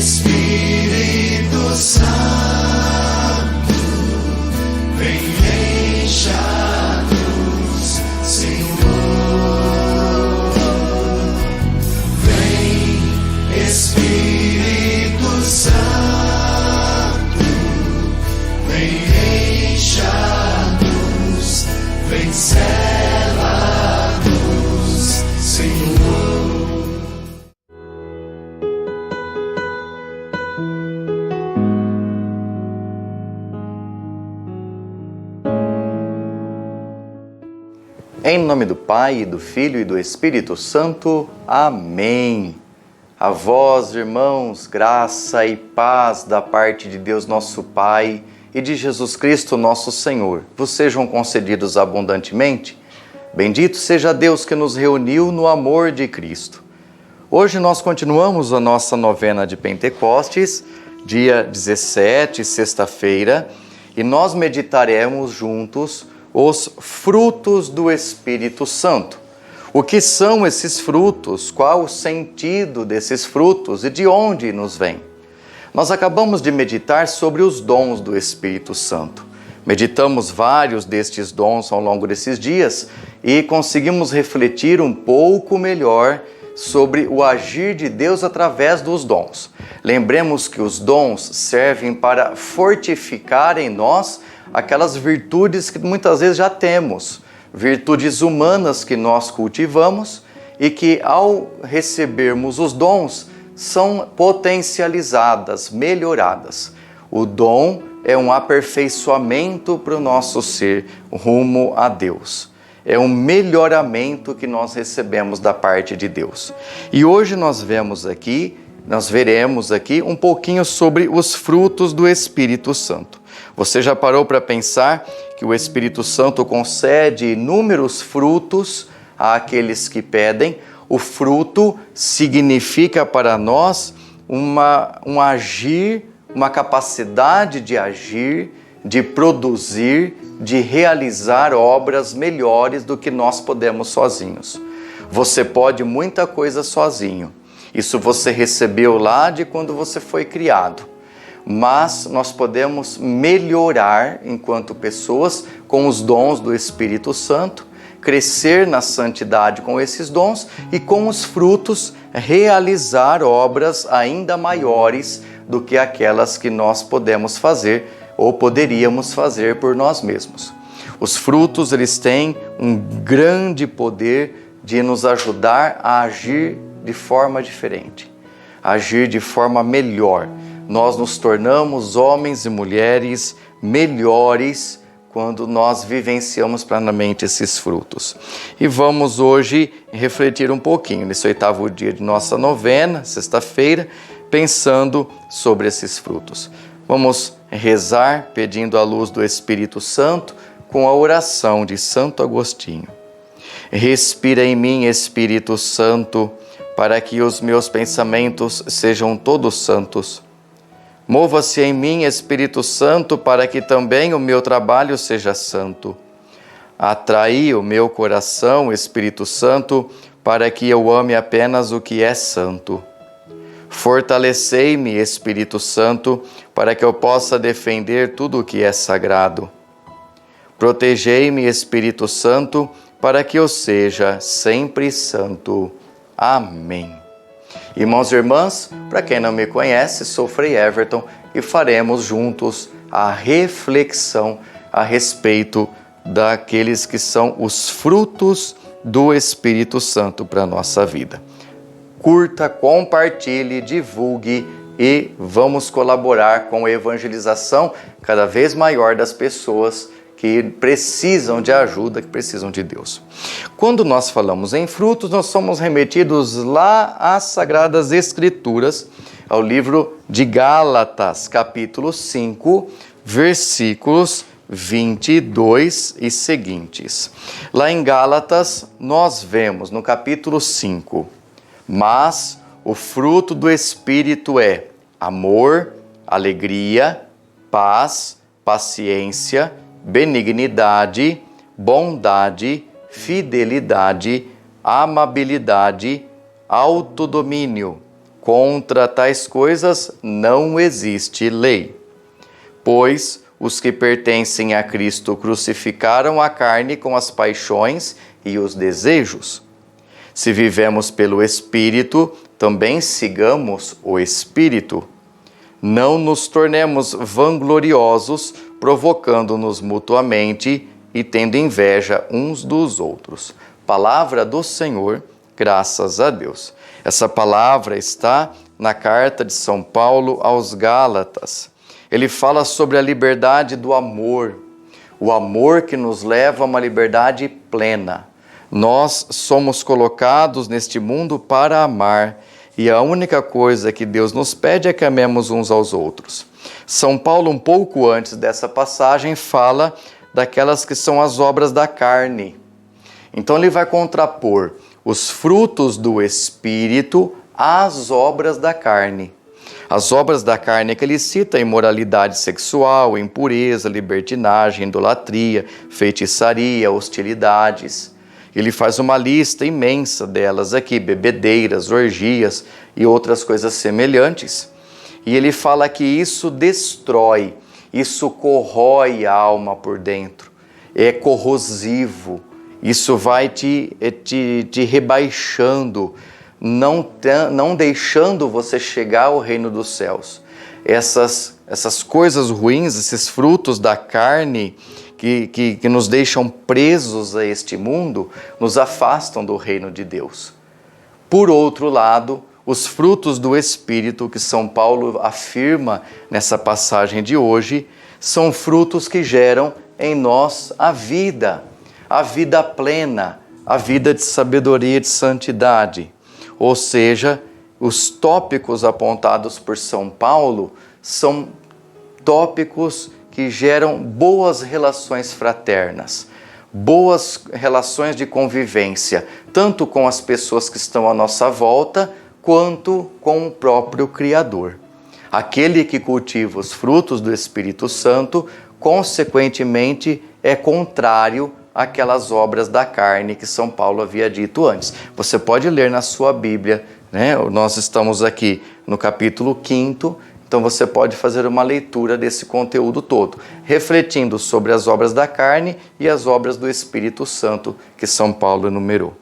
Espírito Santo, vem encha-nos, Senhor. Vem, Espírito Santo, vem encha-nos, vem sela-nos, Senhor. Em nome do Pai, e do Filho e do Espírito Santo. Amém. A vós, irmãos, graça e paz da parte de Deus nosso Pai e de Jesus Cristo nosso Senhor vos sejam concedidos abundantemente. Bendito seja Deus que nos reuniu no amor de Cristo. Hoje nós continuamos a nossa novena de Pentecostes, dia 17, sexta-feira, e nós meditaremos juntos os frutos do Espírito Santo. O que são esses frutos? Qual o sentido desses frutos e de onde nos vêm? Nós acabamos de meditar sobre os dons do Espírito Santo. Meditamos vários destes dons ao longo desses dias e conseguimos refletir um pouco melhor sobre o agir de Deus através dos dons. Lembremos que os dons servem para fortificar em nós aquelas virtudes que muitas vezes já temos, virtudes humanas que nós cultivamos e que, ao recebermos os dons, são potencializadas, melhoradas. O dom é um aperfeiçoamento para o nosso ser rumo a Deus. É um melhoramento que nós recebemos da parte de Deus. E hoje nós veremos aqui um pouquinho sobre os frutos do Espírito Santo. Você já parou para pensar que o Espírito Santo concede inúmeros frutos àqueles que pedem? O fruto significa para nós um agir, uma capacidade de agir, de produzir, de realizar obras melhores do que nós podemos sozinhos. Você pode muita coisa sozinho. Isso você recebeu lá de quando você foi criado. Mas nós podemos melhorar enquanto pessoas com os dons do Espírito Santo, crescer na santidade com esses dons e com os frutos realizar obras ainda maiores do que aquelas que nós podemos fazer ou poderíamos fazer por nós mesmos. Os frutos, eles têm um grande poder de nos ajudar a agir de forma diferente, agir de forma melhor. Nós nos tornamos homens e mulheres melhores quando nós vivenciamos plenamente esses frutos. E vamos hoje refletir um pouquinho nesse 8º dia de nossa novena, sexta-feira, pensando sobre esses frutos. Vamos rezar pedindo a luz do Espírito Santo com a oração de Santo Agostinho. Respira em mim, Espírito Santo, para que os meus pensamentos sejam todos santos. Mova-se em mim, Espírito Santo, para que também o meu trabalho seja santo. Atrai o meu coração, Espírito Santo, para que eu ame apenas o que é santo. Fortalecei-me, Espírito Santo, para que eu possa defender tudo o que é sagrado. Protegei-me, Espírito Santo, para que eu seja sempre santo. Amém. Irmãos e irmãs, para quem não me conhece, sou Frei Everton e faremos juntos a reflexão a respeito daqueles que são os frutos do Espírito Santo para a nossa vida. Curta, compartilhe, divulgue e vamos colaborar com a evangelização cada vez maior das pessoas que precisam de ajuda, que precisam de Deus. Quando nós falamos em frutos, nós somos remetidos lá às Sagradas Escrituras, ao livro de Gálatas, capítulo 5, versículos 22 e seguintes. Lá em Gálatas, nós vemos no capítulo 5, mas o fruto do Espírito é amor, alegria, paz, paciência, benignidade, bondade, fidelidade, amabilidade, autodomínio. Contra tais coisas não existe lei. Pois os que pertencem a Cristo crucificaram a carne com as paixões e os desejos. Se vivemos pelo Espírito, também sigamos o Espírito. Não nos tornemos vangloriosos, provocando-nos mutuamente e tendo inveja uns dos outros. Palavra do Senhor, graças a Deus. Essa palavra está na carta de São Paulo aos Gálatas. Ele fala sobre a liberdade do amor, o amor que nos leva a uma liberdade plena. Nós somos colocados neste mundo para amar, e a única coisa que Deus nos pede é que amemos uns aos outros. São Paulo, um pouco antes dessa passagem, fala daquelas que são as obras da carne. Então ele vai contrapor os frutos do Espírito às obras da carne. As obras da carne que ele cita: imoralidade sexual, impureza, libertinagem, idolatria, feitiçaria, hostilidades. Ele faz uma lista imensa delas aqui: bebedeiras, orgias e outras coisas semelhantes. E ele fala que isso destrói, isso corrói a alma por dentro, é corrosivo, isso vai te rebaixando, não deixando você chegar ao reino dos céus. Essas coisas ruins, esses frutos da carne que nos deixam presos a este mundo, nos afastam do reino de Deus. Por outro lado, os frutos do Espírito, que São Paulo afirma nessa passagem de hoje, são frutos que geram em nós a vida plena, a vida de sabedoria e de santidade. Ou seja, os tópicos apontados por São Paulo são tópicos que geram boas relações fraternas, boas relações de convivência, tanto com as pessoas que estão à nossa volta, quanto com o próprio Criador. Aquele que cultiva os frutos do Espírito Santo, consequentemente, é contrário àquelas obras da carne que São Paulo havia dito antes. Você pode ler na sua Bíblia, né? Nós estamos aqui no capítulo 5º, então você pode fazer uma leitura desse conteúdo todo, refletindo sobre as obras da carne e as obras do Espírito Santo que São Paulo enumerou.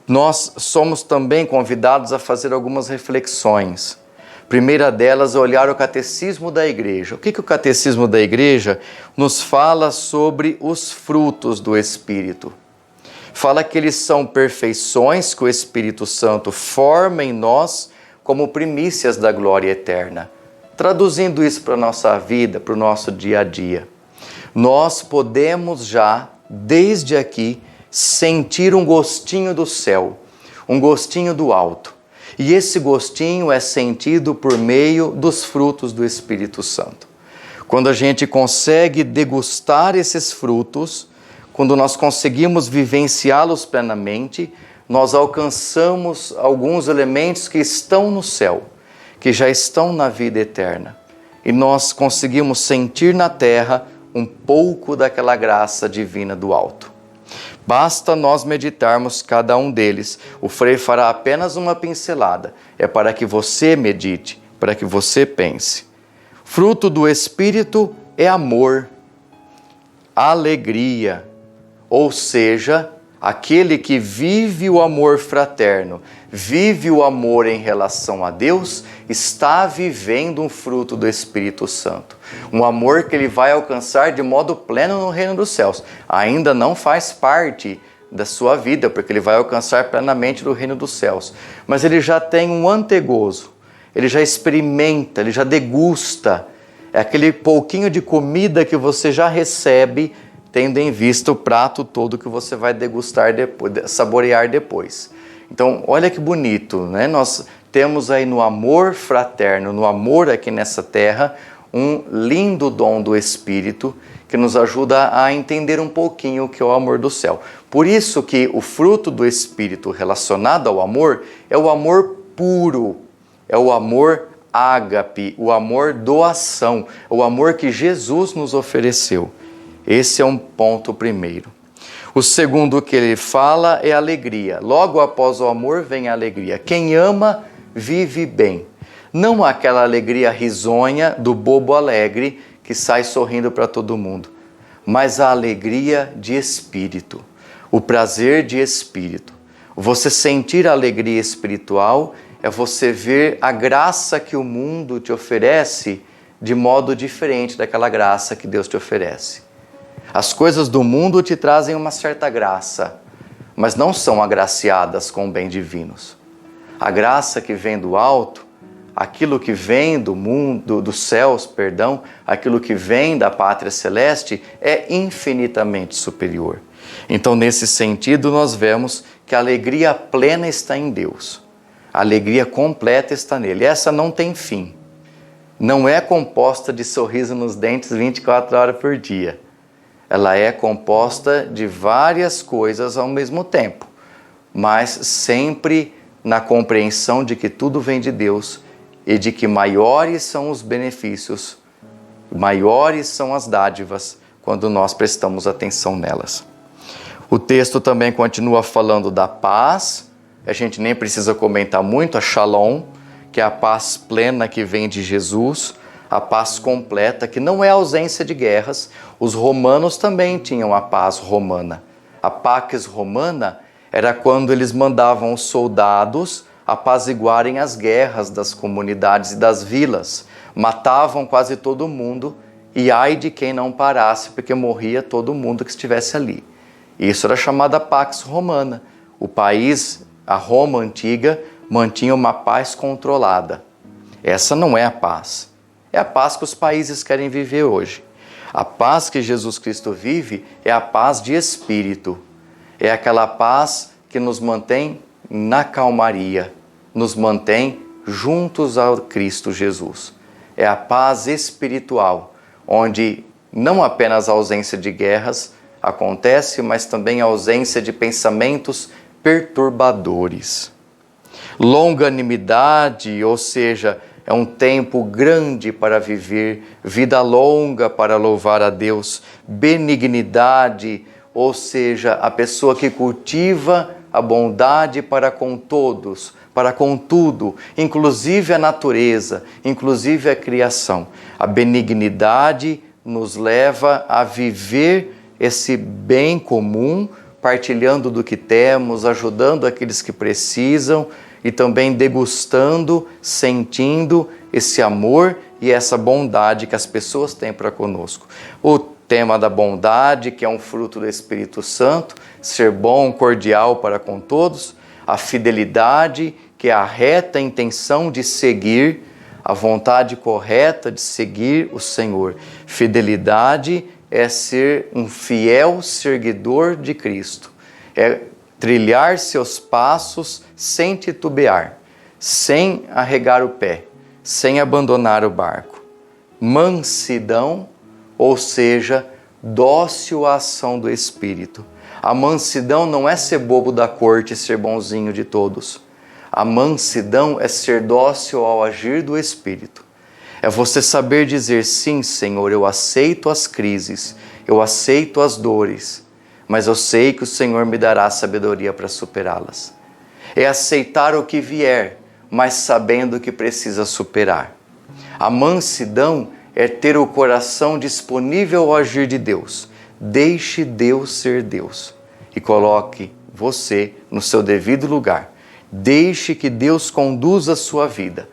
Nós somos também convidados a fazer algumas reflexões. Primeira delas é olhar o Catecismo da Igreja. O que o Catecismo da Igreja nos fala sobre os frutos do Espírito? Fala que eles são perfeições que o Espírito Santo forma em nós como primícias da glória eterna. Traduzindo isso para a nossa vida, para o nosso dia a dia, nós podemos já, desde aqui, sentir um gostinho do céu, um gostinho do alto. E esse gostinho é sentido por meio dos frutos do Espírito Santo. Quando a gente consegue degustar esses frutos, quando nós conseguimos vivenciá-los plenamente, nós alcançamos alguns elementos que estão no céu, que já estão na vida eterna. E nós conseguimos sentir na terra um pouco daquela graça divina do alto. Basta nós meditarmos cada um deles. O Frei fará apenas uma pincelada. É para que você medite, para que você pense. Fruto do Espírito é amor, alegria, ou seja, aquele que vive o amor fraterno, vive o amor em relação a Deus, está vivendo um fruto do Espírito Santo. Um amor que ele vai alcançar de modo pleno no reino dos céus. Ainda não faz parte da sua vida, porque ele vai alcançar plenamente no reino dos céus. Mas ele já tem um antegozo, ele já experimenta, ele já degusta. É aquele pouquinho de comida que você já recebe, tendo em vista o prato todo que você vai degustar depois, saborear depois. Então, olha que bonito, né? Nós temos aí no amor fraterno, no amor aqui nessa terra, um lindo dom do Espírito que nos ajuda a entender um pouquinho o que é o amor do céu. Por isso que o fruto do Espírito relacionado ao amor é o amor puro, é o amor ágape, o amor doação, o amor que Jesus nos ofereceu. Esse é um ponto primeiro. O segundo que ele fala é alegria. Logo após o amor vem a alegria. Quem ama vive bem. Não aquela alegria risonha do bobo alegre que sai sorrindo para todo mundo, mas a alegria de espírito, o prazer de espírito. Você sentir a alegria espiritual é você ver a graça que o mundo te oferece de modo diferente daquela graça que Deus te oferece. As coisas do mundo te trazem uma certa graça, mas não são agraciadas com bens divinos. A graça que vem do alto, aquilo que vem do mundo, dos céus, aquilo que vem da pátria celeste é infinitamente superior. Então, nesse sentido, nós vemos que a alegria plena está em Deus. A alegria completa está nele. Essa não tem fim. Não é composta de sorriso nos dentes 24 horas por dia. Ela é composta de várias coisas ao mesmo tempo, mas sempre na compreensão de que tudo vem de Deus e de que maiores são os benefícios, maiores são as dádivas quando nós prestamos atenção nelas. O texto também continua falando da paz, a gente nem precisa comentar muito, a Shalom, que é a paz plena que vem de Jesus, a paz completa, que não é ausência de guerras. Os romanos também tinham a paz romana. A Pax Romana era quando eles mandavam os soldados apaziguarem as guerras das comunidades e das vilas. Matavam quase todo mundo e ai de quem não parasse, porque morria todo mundo que estivesse ali. Isso era chamada Pax Romana. O país, a Roma antiga, mantinha uma paz controlada. Essa não é a paz. É a paz que os países querem viver hoje. A paz que Jesus Cristo vive é a paz de espírito. É aquela paz que nos mantém na calmaria, nos mantém juntos ao Cristo Jesus. É a paz espiritual, onde não apenas a ausência de guerras acontece, mas também a ausência de pensamentos perturbadores. Longanimidade, ou seja, é um tempo grande para viver, vida longa para louvar a Deus. Benignidade, ou seja, a pessoa que cultiva a bondade para com todos, para com tudo, inclusive a natureza, inclusive a criação. A benignidade nos leva a viver esse bem comum, partilhando do que temos, ajudando aqueles que precisam e também degustando, sentindo esse amor e essa bondade que as pessoas têm para conosco. O tema da bondade, que é um fruto do Espírito Santo, ser bom, cordial para com todos. A fidelidade, que é a reta intenção de seguir, a vontade correta de seguir o Senhor. Fidelidade é ser um fiel seguidor de Cristo. É trilhar seus passos sem titubear, sem arregar o pé, sem abandonar o barco. Mansidão, ou seja, dócil à ação do Espírito. A mansidão não é ser bobo da corte e ser bonzinho de todos. A mansidão é ser dócil ao agir do Espírito. É você saber dizer, sim, Senhor, eu aceito as crises, eu aceito as dores, mas eu sei que o Senhor me dará sabedoria para superá-las. É aceitar o que vier, mas sabendo que precisa superar. A mansidão é ter o coração disponível ao agir de Deus. Deixe Deus ser Deus e coloque você no seu devido lugar. Deixe que Deus conduza a sua vida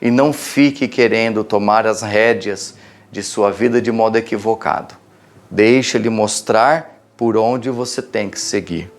e não fique querendo tomar as rédeas de sua vida de modo equivocado. Deixe Ele mostrar por onde você tem que seguir.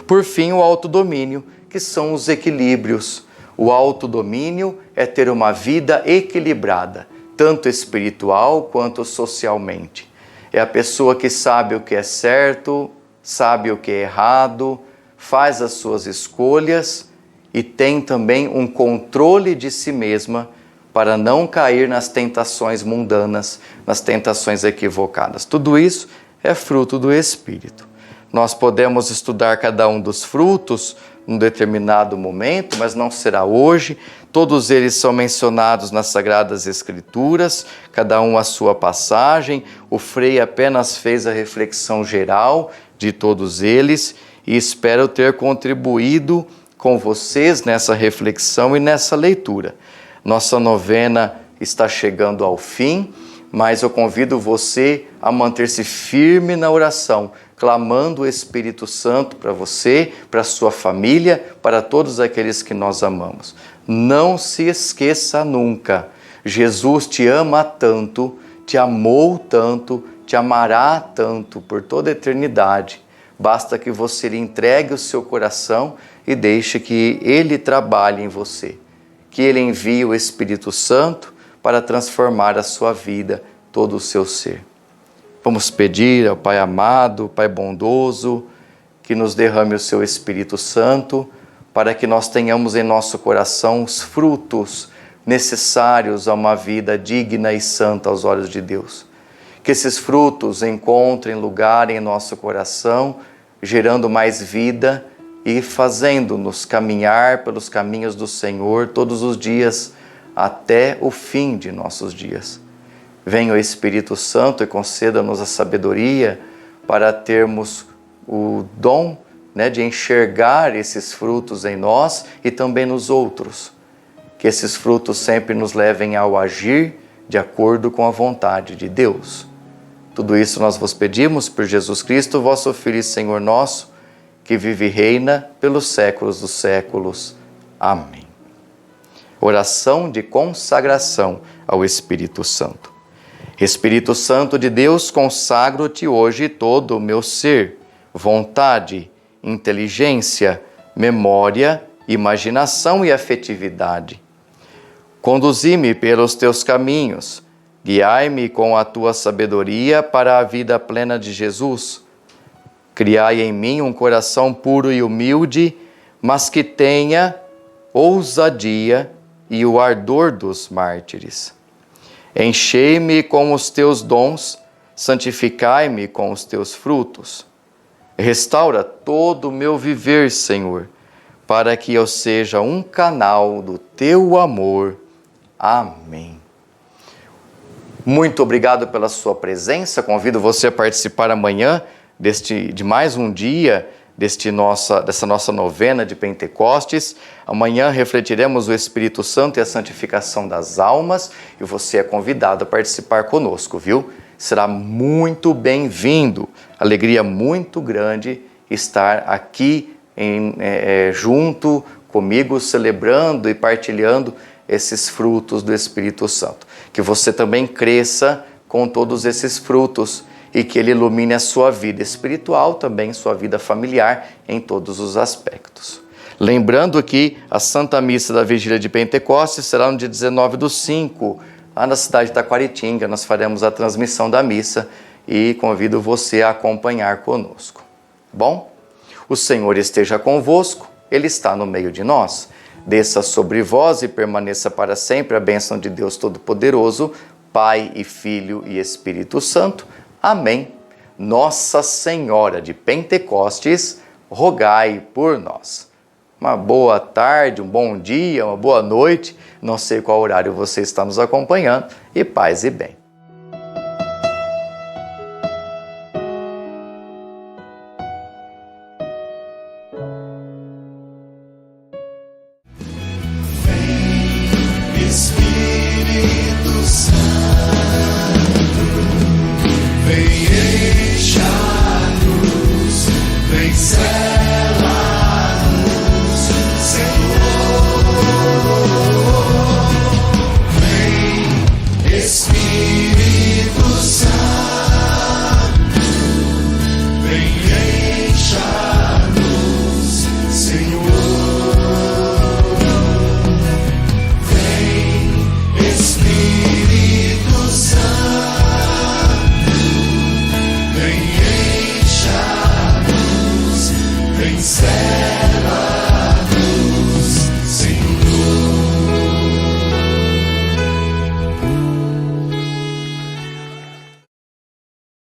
Por fim, o autodomínio, que são os equilíbrios. O autodomínio é ter uma vida equilibrada, tanto espiritual quanto socialmente. É a pessoa que sabe o que é certo, sabe o que é errado, faz as suas escolhas e tem também um controle de si mesma para não cair nas tentações mundanas, nas tentações equivocadas. Tudo isso é fruto do Espírito. Nós podemos estudar cada um dos frutos num determinado momento, mas não será hoje. Todos eles são mencionados nas Sagradas Escrituras, cada um a sua passagem. O Frei apenas fez a reflexão geral de todos eles e espero ter contribuído com vocês nessa reflexão e nessa leitura. Nossa novena está chegando ao fim, mas eu convido você a manter-se firme na oração, clamando o Espírito Santo para você, para sua família, para todos aqueles que nós amamos. Não se esqueça nunca, Jesus te ama tanto, te amou tanto, te amará tanto por toda a eternidade. Basta que você lhe entregue o seu coração e deixe que Ele trabalhe em você, que Ele envie o Espírito Santo para transformar a sua vida, todo o seu ser. Vamos pedir ao Pai amado, Pai bondoso, que nos derrame o seu Espírito Santo, para que nós tenhamos em nosso coração os frutos necessários a uma vida digna e santa aos olhos de Deus. Que esses frutos encontrem lugar em nosso coração, gerando mais vida e fazendo-nos caminhar pelos caminhos do Senhor todos os dias, até o fim de nossos dias. Venha o Espírito Santo e conceda-nos a sabedoria para termos o dom, de enxergar esses frutos em nós e também nos outros. Que esses frutos sempre nos levem ao agir de acordo com a vontade de Deus. Tudo isso nós vos pedimos por Jesus Cristo, vosso Filho e Senhor nosso, que vive e reina pelos séculos dos séculos. Amém. Oração de consagração ao Espírito Santo. Espírito Santo de Deus, consagro-te hoje todo o meu ser, vontade, inteligência, memória, imaginação e afetividade. Conduzi-me pelos teus caminhos, guiai-me com a tua sabedoria para a vida plena de Jesus. Criai em mim um coração puro e humilde, mas que tenha ousadia e o ardor dos mártires. Enchei-me com os teus dons, santificai-me com os teus frutos. Restaura todo o meu viver, Senhor, para que eu seja um canal do teu amor. Amém. Muito obrigado pela sua presença. Convido você a participar amanhã de mais um dia dessa nossa novena de Pentecostes. Amanhã refletiremos o Espírito Santo e a santificação das almas e você é convidado a participar conosco, viu? Será muito bem-vindo. Alegria muito grande estar aqui junto comigo, celebrando e partilhando esses frutos do Espírito Santo. Que você também cresça com todos esses frutos e que Ele ilumine a sua vida espiritual, também sua vida familiar, em todos os aspectos. Lembrando que a Santa Missa da Vigília de Pentecostes será no dia 19/5, lá na cidade de Taquaritinga. Nós faremos a transmissão da missa e convido você a acompanhar conosco. Bom, o Senhor esteja convosco, Ele está no meio de nós. Desça sobre vós e permaneça para sempre a bênção de Deus Todo-Poderoso, Pai e Filho e Espírito Santo. Amém. Nossa Senhora de Pentecostes, rogai por nós. Uma boa tarde, um bom dia, uma boa noite. Não sei qual horário você está nos acompanhando. E paz e bem. Espírito Santo, vem